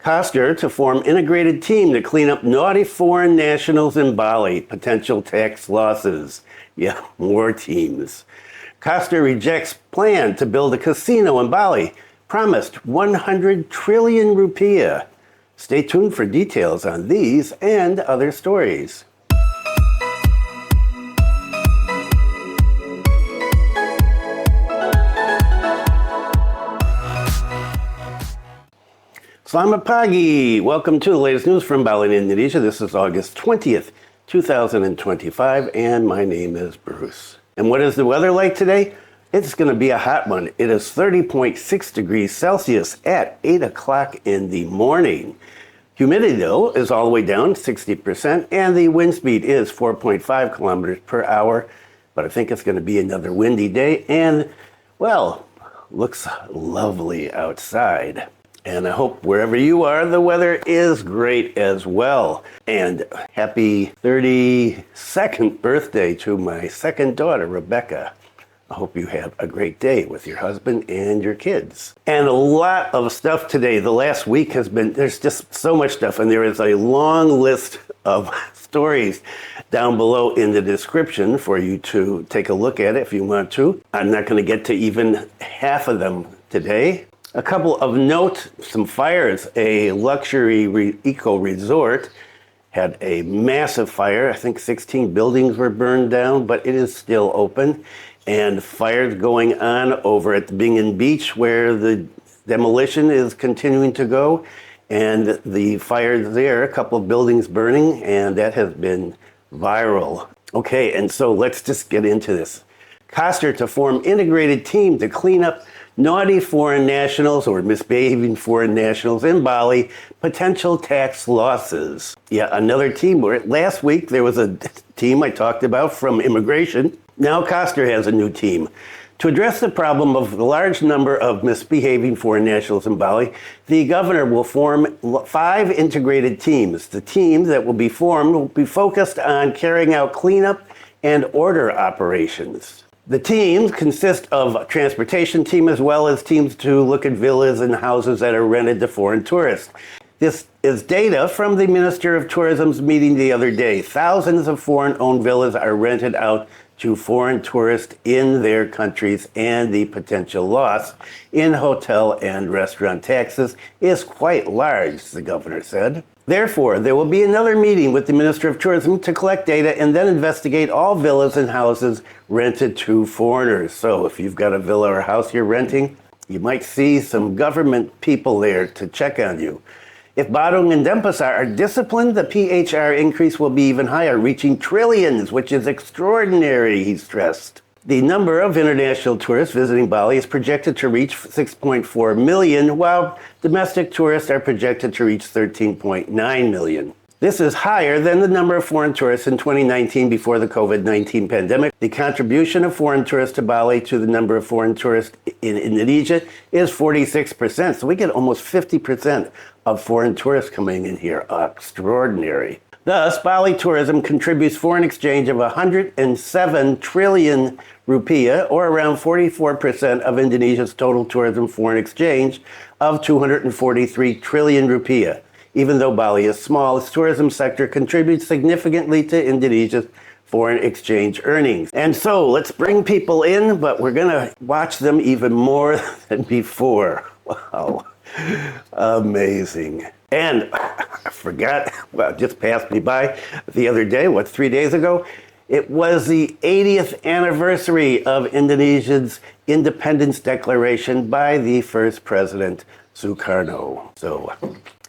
Koster to form integrated team to clean up naughty foreign nationals in Bali, potential tax losses. Yeah, more teams. Koster rejects plan to build a casino in Bali, promised 100 trillion rupiah. Stay tuned for details on these and other stories. Selamat pagi. Welcome to the latest news from Bali, Indonesia. This is August 20th, 2025, and my name is Bruce. And what is the weather like today? It's going to be a hot one. It is 30.6 degrees Celsius at 8 o'clock in the morning. Humidity, though, is all the way down 60%, and the wind speed is 4.5 kilometers per hour. But I think it's going to be another windy day, and, well, looks lovely outside. And I hope wherever you are, the weather is great as well. And happy 32nd birthday to my second daughter, Rebecca. I hope you have a great day with your husband and your kids. And a lot of stuff today. The last week has been, there's just so much stuff, and there is a long list of stories down below in the description for you to take a look at if you want to. I'm not going to get to even half of them today. A couple of note, some fires. A luxury eco resort had a massive fire. I think 16 buildings were burned down, but it is still open. And fires going on over at the Bingen Beach where the demolition is continuing to go. And the fire there, a couple of buildings burning, and that has been viral. Okay, and so let's just get into this. Koster to form integrated team to clean up naughty foreign nationals or misbehaving foreign nationals in Bali, potential tax losses. Yeah, another team. Last week there was a team I talked about from immigration. Now Koster has a new team. To address the problem of the large number of misbehaving foreign nationals in Bali, the governor will form 5 integrated teams. The teams that will be formed will be focused on carrying out cleanup and order operations. The teams consist of a transportation team as well as teams to look at villas and houses that are rented to foreign tourists. This is data from the Minister of Tourism's meeting the other day. Thousands of foreign-owned villas are rented out to foreign tourists in their countries, and the potential loss in hotel and restaurant taxes is quite large, the governor said. Therefore, there will be another meeting with the Minister of Tourism to collect data and then investigate all villas and houses rented to foreigners. So if you've got a villa or house you're renting, you might see some government people there to check on you. If Badung and Denpasar are disciplined, the PHR increase will be even higher, reaching trillions, which is extraordinary, he stressed. The number of international tourists visiting Bali is projected to reach 6.4 million, while domestic tourists are projected to reach 13.9 million. This is higher than the number of foreign tourists in 2019 before the COVID-19 pandemic. The contribution of foreign tourists to Bali to the number of foreign tourists in Indonesia is 46%. So we get almost 50% of foreign tourists coming in here. Extraordinary. Thus, Bali tourism contributes foreign exchange of 107 trillion rupiah, or around 44% of Indonesia's total tourism foreign exchange of 243 trillion rupiah. Even though Bali is small, its tourism sector contributes significantly to Indonesia's foreign exchange earnings. And so let's bring people in, but we're going to watch them even more than before. Wow. Amazing. And I forgot, well, it just passed me by the other day, 3 days ago? It was the 80th anniversary of Indonesia's independence declaration by the first president, Sukarno. So,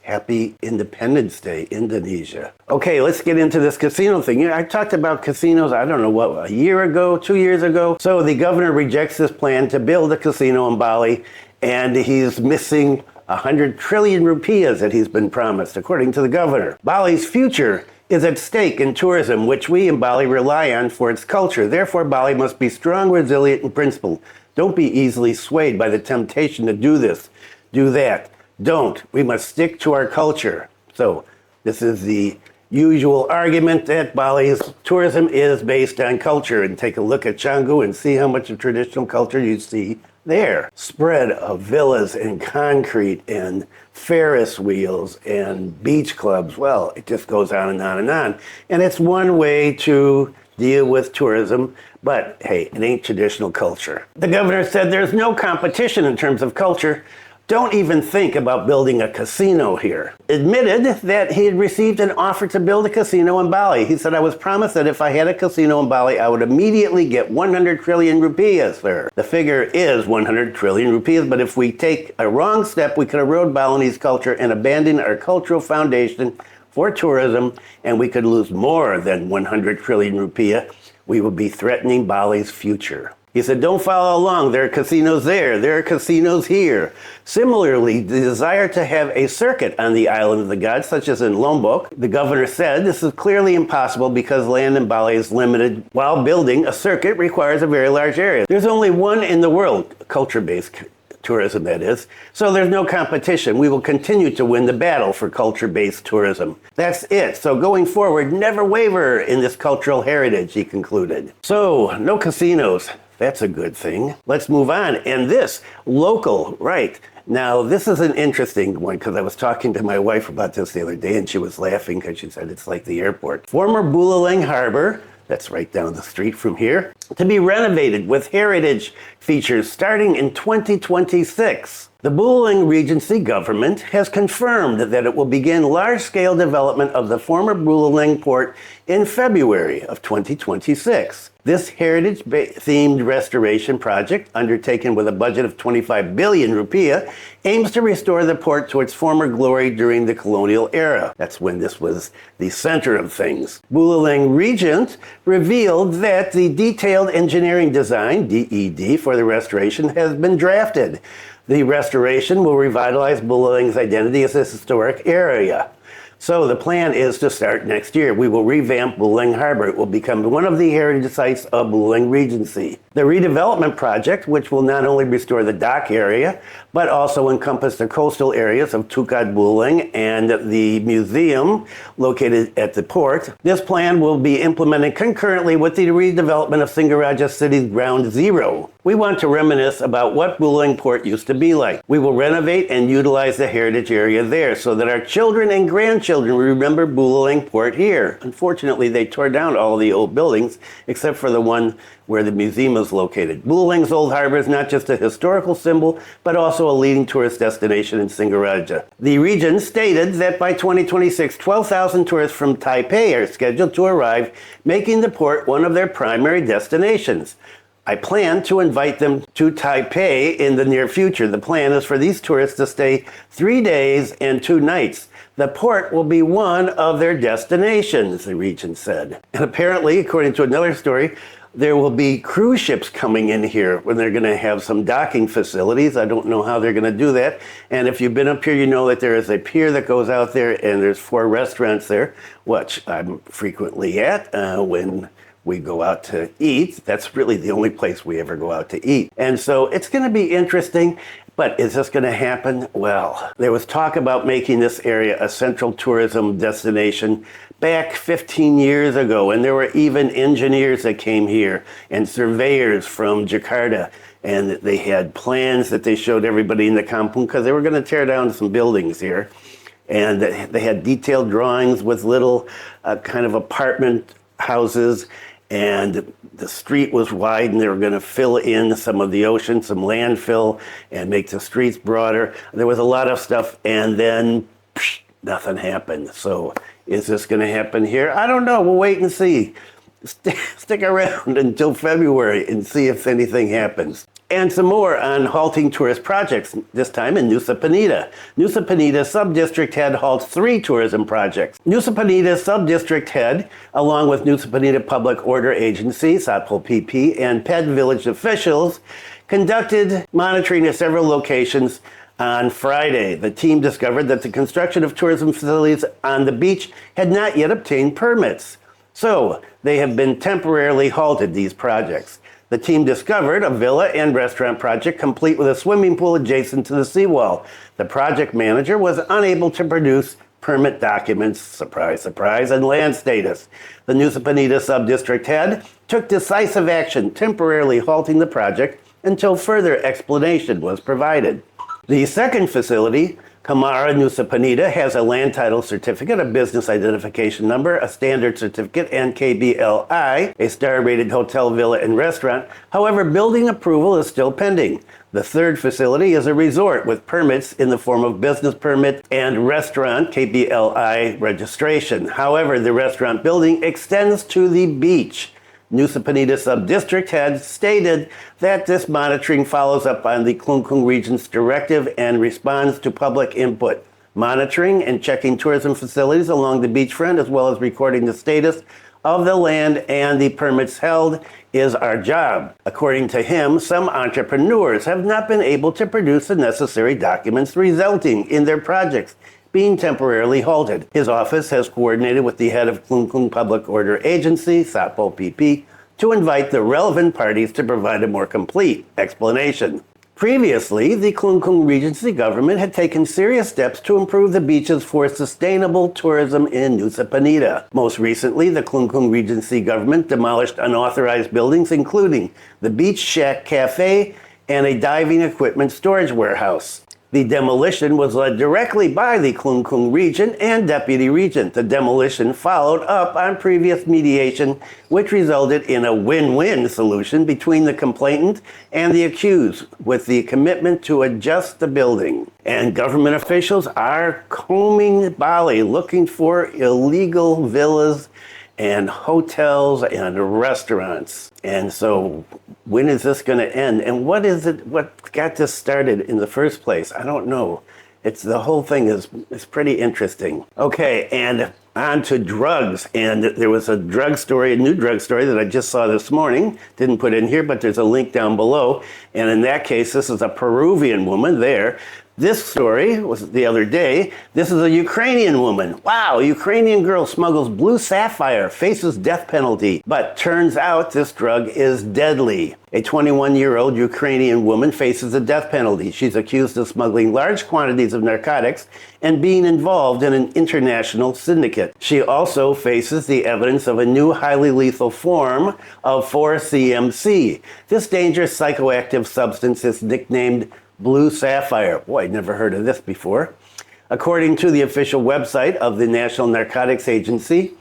happy Independence Day, Indonesia. Okay, let's get into this casino thing. You know, I talked about casinos, I don't know what, a year ago, 2 years ago. So the governor rejects this plan to build a casino in Bali, and he's missing 100 trillion rupiahs that he's been promised, according to the governor. Bali's future is at stake in tourism, which we in Bali rely on for its culture. Therefore, Bali must be strong, resilient, and principled. Don't be easily swayed by the temptation to do this, do that. Don't. We must stick to our culture. So this is the usual argument that Bali's tourism is based on culture. And take a look at Canggu and see how much of traditional culture you see there. Spread of villas and concrete and Ferris wheels and beach clubs. Well, it just goes on and on and on. And it's one way to deal with tourism, but hey, it ain't traditional culture. The governor said there's no competition in terms of culture. Don't even think about building a casino here. Admitted that he had received an offer to build a casino in Bali. He said, I was promised that if I had a casino in Bali, I would immediately get 100 trillion rupiahs there. The figure is 100 trillion rupiahs, but if we take a wrong step, we could erode Balinese culture and abandon our cultural foundation for tourism, and we could lose more than 100 trillion rupiah. We would be threatening Bali's future. He said, don't follow along. There are casinos there. There are casinos here. Similarly, the desire to have a circuit on the island of the gods, such as in Lombok, the governor said this is clearly impossible because land in Bali is limited, while building a circuit requires a very large area. There's only one in the world, culture-based tourism, that is. So there's no competition. We will continue to win the battle for culture-based tourism. That's it. So going forward, never waver in this cultural heritage, he concluded. So, no casinos. That's a good thing. Let's move on. And this, local, right. Now, this is an interesting one because I was talking to my wife about this the other day and she was laughing because she said it's like the airport. Former Buleleng Harbor, that's right down the street from here, to be renovated with heritage features starting in 2026. The Buleleng Regency Government has confirmed that it will begin large-scale development of the former Buleleng Port in February of 2026. This heritage-themed restoration project, undertaken with a budget of 25 billion rupiah, aims to restore the port to its former glory during the colonial era. That's when this was the center of things. Buleleng Regent revealed that the detailed engineering design, DED, for the restoration has been drafted. The restoration will revitalize Buleleng's identity as a historic area. So the plan is to start next year. We will revamp Buleleng Harbor. It will become one of the heritage sites of Buleleng Regency. The redevelopment project, which will not only restore the dock area, but also encompass the coastal areas of Tukad Buleleng and the museum located at the port. This plan will be implemented concurrently with the redevelopment of Singaraja City's Ground Zero. We want to reminisce about what Buleleng Port used to be like. We will renovate and utilize the heritage area there so that our children and grandchildren remember Buleleng Port here. Unfortunately, they tore down all the old buildings except for the one where the museum is located. Buleleng's Old Harbor is not just a historical symbol, but also a leading tourist destination in Singaraja. The region stated that by 2026, 12,000 tourists from Taipei are scheduled to arrive, making the port one of their primary destinations. I plan to invite them to Taipei in the near future. The plan is for these tourists to stay 3 days and 2 nights. The port will be one of their destinations, the region said. And apparently, according to another story, there will be cruise ships coming in here when they're going to have some docking facilities. I don't know how they're going to do that. And if you've been up here, you know that there is a pier that goes out there and there's 4 restaurants there, which I'm frequently at when we go out to eat. That's really the only place we ever go out to eat. And so it's going to be interesting. But is this going to happen? Well, there was talk about making this area a central tourism destination back 15 years ago, and there were even engineers that came here and surveyors from Jakarta, and they had plans that they showed everybody in the kampung because they were going to tear down some buildings here, and they had detailed drawings with little kind of apartment houses, and the street was wide and they were going to fill in some of the ocean, some landfill, and make the streets broader. There was a lot of stuff, and then nothing happened. So is this going to happen here? I don't know. We'll wait and see. Stick around until February and see if anything happens. And some more on halting tourist projects, this time in Nusa Penida. Nusa Penida Sub-district Head halts 3 tourism projects. Nusa Penida Sub-district Head, along with Nusa Penida Public Order Agency, Satpol PP, and Ped Village officials, conducted monitoring at several locations on Friday. The team discovered that the construction of tourism facilities on the beach had not yet obtained permits. So they have been temporarily halted, these projects. The team discovered a villa and restaurant project complete with a swimming pool adjacent to the seawall. The project manager was unable to produce permit documents, surprise, surprise, and land status. The Nusa Penida Sub-district Head took decisive action, temporarily halting the project until further explanation was provided. The second facility, Kamara Nusa Penida, has a land title certificate, a business identification number, a standard certificate, and KBLI, a star-rated hotel, villa, and restaurant. However, building approval is still pending. The third facility is a resort with permits in the form of business permit and restaurant KBLI registration. However, the restaurant building extends to the beach. Nusa Penida Sub-district Head stated that this monitoring follows up on the Klungkung region's directive and responds to public input. Monitoring and checking tourism facilities along the beachfront, as well as recording the status of the land and the permits held, is our job. According to him, some entrepreneurs have not been able to produce the necessary documents, resulting in their projects being temporarily halted. His office has coordinated with the head of Klungkung Public Order Agency, Satpol PP, to invite the relevant parties to provide a more complete explanation. Previously, the Klungkung Regency Government had taken serious steps to improve the beaches for sustainable tourism in Nusa Penida. Most recently, the Klungkung Regency Government demolished unauthorized buildings, including the Beach Shack Cafe and a diving equipment storage warehouse. The demolition was led directly by the Klungkung region and deputy regent. The demolition followed up on previous mediation, which resulted in a win-win solution between the complainant and the accused, with the commitment to adjust the building. And government officials are combing Bali, looking for illegal villas and hotels and restaurants. And so when is this going to end? And what got this started in the first place? I don't know. The whole thing is pretty interesting. Okay, and on to drugs. And there was a new drug story that I just saw this morning. Didn't put in here, but there's a link down below. And in that case, this is a Peruvian woman there. This story was the other day. This is a Ukrainian woman. Wow, Ukrainian girl smuggles blue sapphire, faces death penalty. But turns out this drug is deadly. A 21-year-old Ukrainian woman faces a death penalty. She's accused of smuggling large quantities of narcotics and being involved in an international syndicate. She also faces the evidence of a new highly lethal form of 4-CMC. This dangerous psychoactive substance is nicknamed blue sapphire. Boy, I'd never heard of this before. According to the official website of the National Narcotics Agency,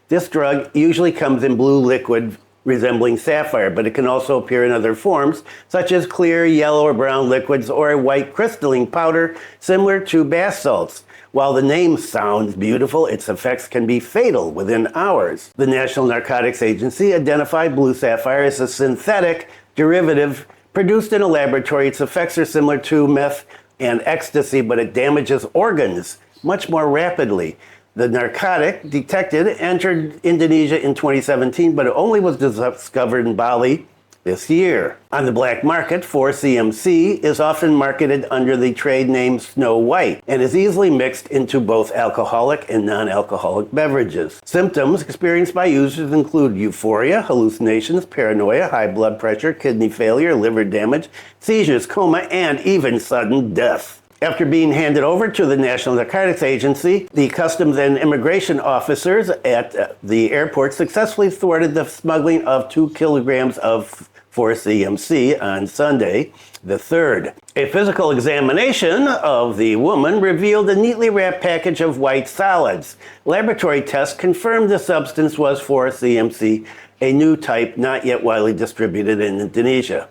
this drug usually comes in blue liquid resembling sapphire, but it can also appear in other forms, such as clear, yellow, or brown liquids, or a white crystalline powder similar to bath salts. While the name sounds beautiful, its effects can be fatal within hours. The National Narcotics Agency identified blue sapphire as a synthetic derivative produced in a laboratory. Its effects are similar to meth and ecstasy, but it damages organs much more rapidly. The narcotic detected entered Indonesia in 2017, but it only was discovered in Bali this year. On the black market, 4-CMC is often marketed under the trade name Snow White and is easily mixed into both alcoholic and non-alcoholic beverages. Symptoms experienced by users include euphoria, hallucinations, paranoia, high blood pressure, kidney failure, liver damage, seizures, coma, and even sudden death. After being handed over to the National Narcotics Agency, the Customs and Immigration officers at the airport successfully thwarted the smuggling of 2 kilograms of 4-CMC on Sunday, the 3rd. A physical examination of the woman revealed a neatly wrapped package of white solids. Laboratory tests confirmed the substance was 4-CMC, a new type not yet widely distributed in Indonesia.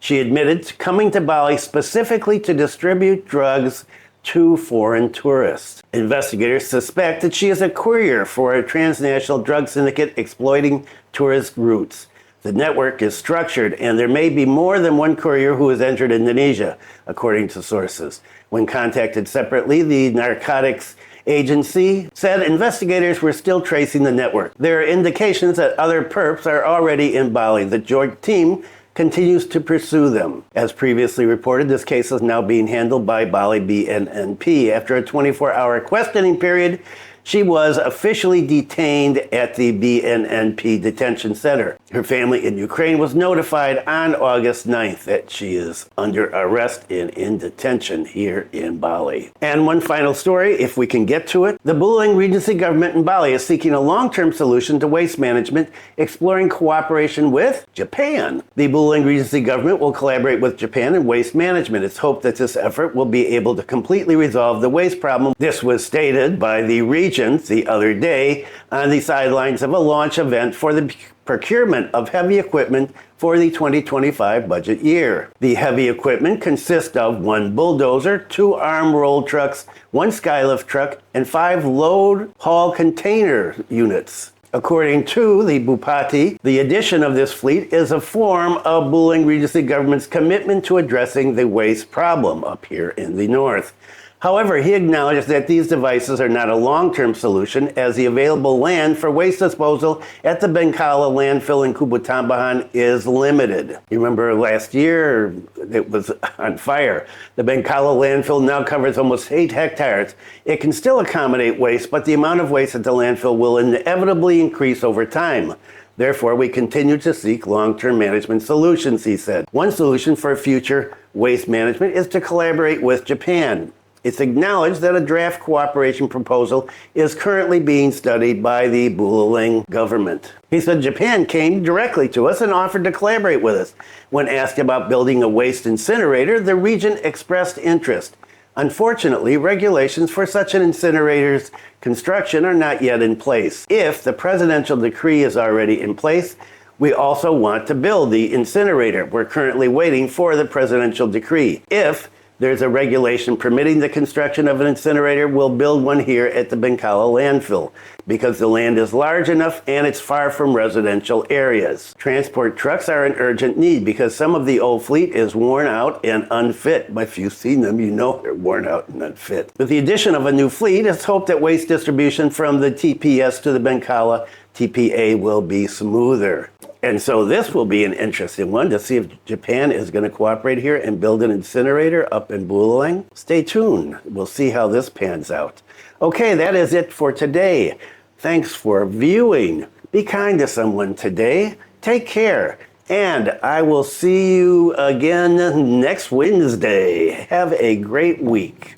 She admitted to coming to Bali specifically to distribute drugs to foreign tourists. Investigators suspect that she is a courier for a transnational drug syndicate exploiting tourist routes. The network is structured, and there may be more than one courier who has entered Indonesia, according to sources. When contacted separately, the Narcotics Agency said investigators were still tracing the network. There are indications that other perps are already in Bali. The joint team continues to pursue them. As previously reported, this case is now being handled by Bali BNNP. After a 24-hour questioning period, she was officially detained at the BNNP detention center. Her family in Ukraine was notified on August 9th that she is under arrest and in detention here in Bali. And one final story, if we can get to it. The Buleleng Regency Government in Bali is seeking a long-term solution to waste management, exploring cooperation with Japan. The Buleleng Regency Government will collaborate with Japan in waste management. It's hoped that this effort will be able to completely resolve the waste problem. This was stated by the regent the other day on the sidelines of a launch event for the procurement of heavy equipment for the 2025 budget year. The heavy equipment consists of 1 bulldozer, 2 arm roll trucks, 1 skylift truck, and 5 load haul container units. According to the Bupati, the addition of this fleet is a form of Buleleng Regency Government's commitment to addressing the waste problem up here in the north. However, he acknowledged that these devices are not a long-term solution, as the available land for waste disposal at the Bengkala landfill in Kubutambahan is limited. You remember last year it was on fire. The Bengkala landfill now covers almost 8 hectares. It can still accommodate waste, but the amount of waste at the landfill will inevitably increase over time. Therefore, we continue to seek long-term management solutions, he said. One solution for future waste management is to collaborate with Japan. It's acknowledged that a draft cooperation proposal is currently being studied by the Buleleng government. He said Japan came directly to us and offered to collaborate with us. When asked about building a waste incinerator, the region expressed interest. Unfortunately, regulations for such an incinerator's construction are not yet in place. If the presidential decree is already in place, we also want to build the incinerator. We're currently waiting for the presidential decree. If there's a regulation permitting the construction of an incinerator, we'll build one here at the Bengkala landfill because the land is large enough and it's far from residential areas. Transport trucks are an urgent need because some of the old fleet is worn out and unfit. If you've seen them, you know they're worn out and unfit. With the addition of a new fleet, it's hoped that waste distribution from the TPS to the Bengkala TPA will be smoother. And so this will be an interesting one to see if Japan is going to cooperate here and build an incinerator up in Buleleng. Stay tuned. We'll see how this pans out. Okay, that is it for today. Thanks for viewing. Be kind to someone today. Take care. And I will see you again next Wednesday. Have a great week.